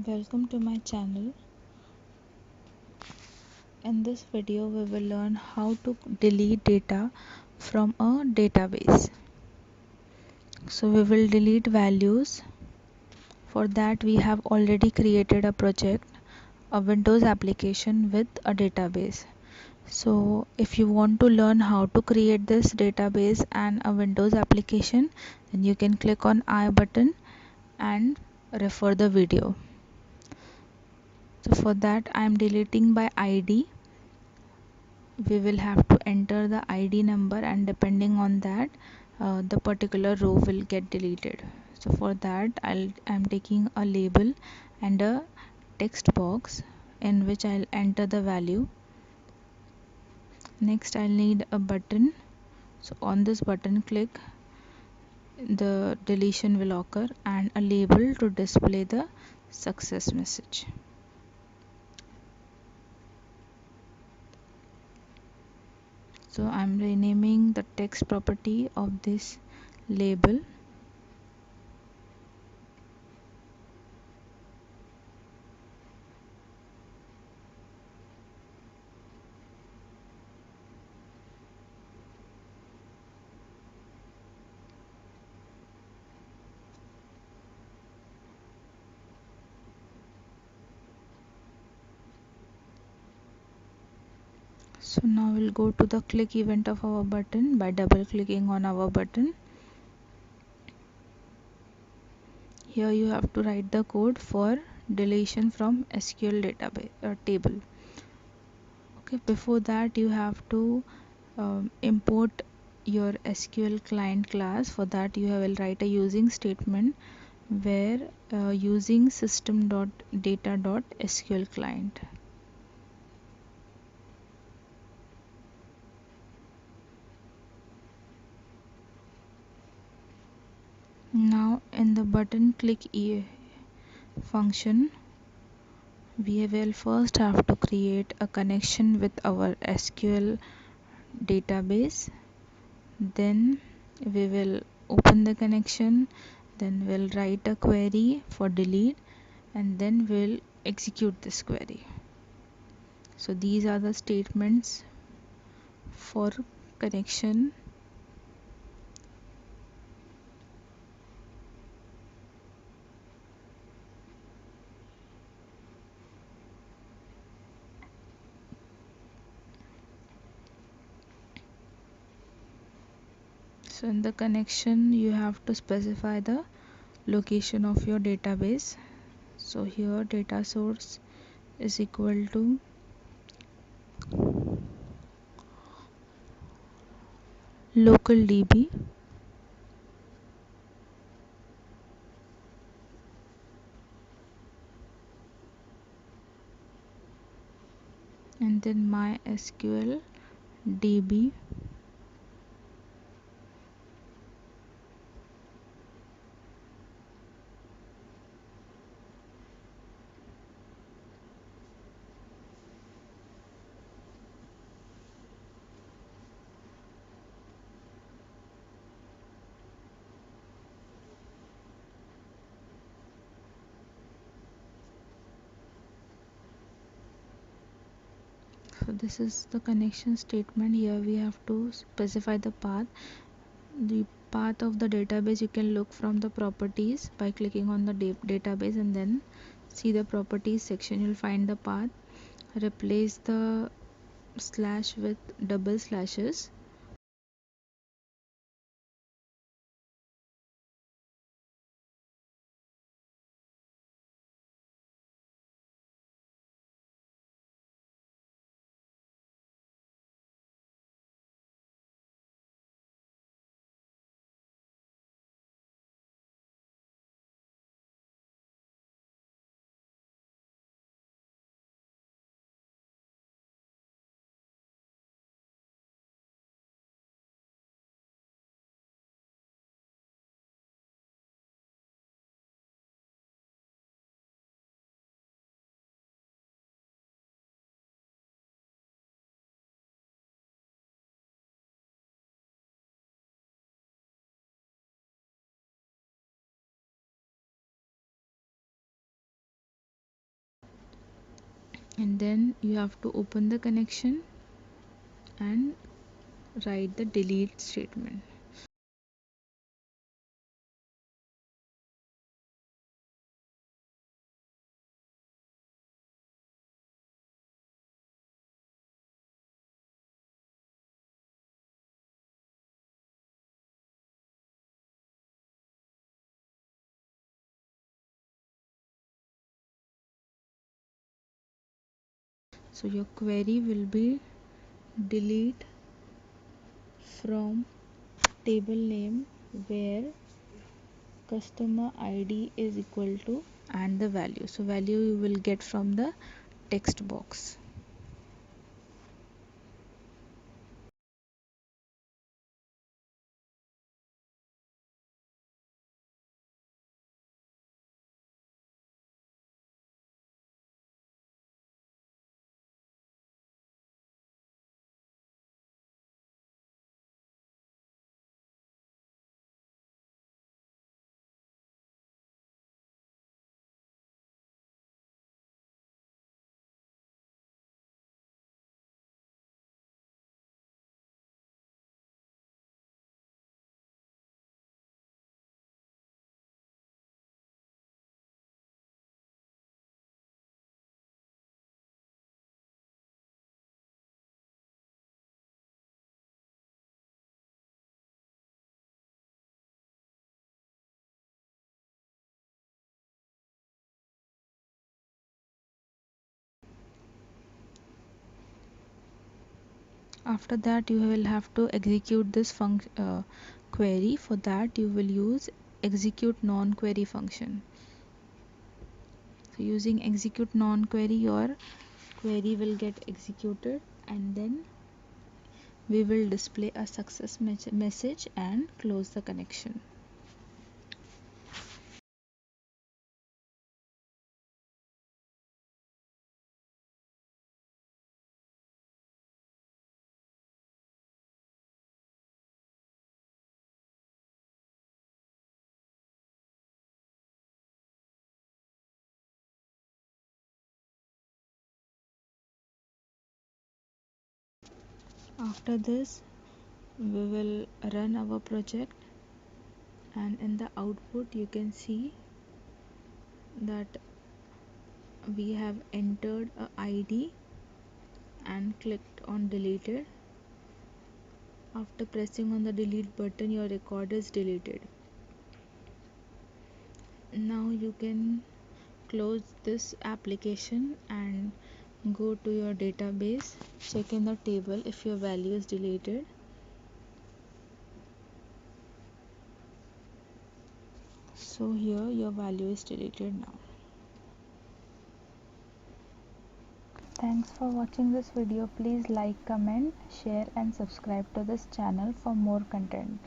Welcome to my channel. In this video we will learn how to delete data from a database. So we will delete values. For that we have already created a project, a Windows application with a database. So if you want to learn how to create this database and a Windows application, then you can click on I button and refer the video. So for that I am deleting by ID. We will have to enter the ID number, and depending on that the particular row will get deleted. So for that I'm taking a label and a text box in which I'll enter the value. Next I'll need a button. So on this button click, the deletion will occur, and a label to display the success message. So I'm renaming the text property of this label. So now we'll go to the click event of our button by double clicking on our button. Here you have to write the code for deletion from SQL database table. Okay, before that you have to import your SQL client class. For that you will write a using statement where using system.data.sql client. Now in the button click function, we will first have to create a connection with our SQL database. Then we will open the connection, then we'll write a query for delete, and then we'll execute this query. So these are the statements for connection. So in the connection you have to specify the location of your database. So here data source is equal to local DB, and then MySQL DB, so this is the connection statement. Here we have to specify the path. The path of the database you can look from the properties by clicking on the database, and then see the properties section. You'll find the path. Replace the slash with double slashes. and then you have to open the connection and write the delete statement. So your query will be delete from table name where customer ID is equal to and the value. So value you will get from the text box. After that you will have to execute this query. For that you will use execute non-query function. So using execute non-query your query will get executed and then we will display a success message and close the connection. After this we will run our project and in the output you can see that we have entered a ID and clicked on deleted. After pressing on the delete button your record is deleted. Now you can close this application and go to your database, check in the table if your value is deleted. So here your value is deleted now. Thanks for watching this video. Please like, comment, share and subscribe to this channel for more content.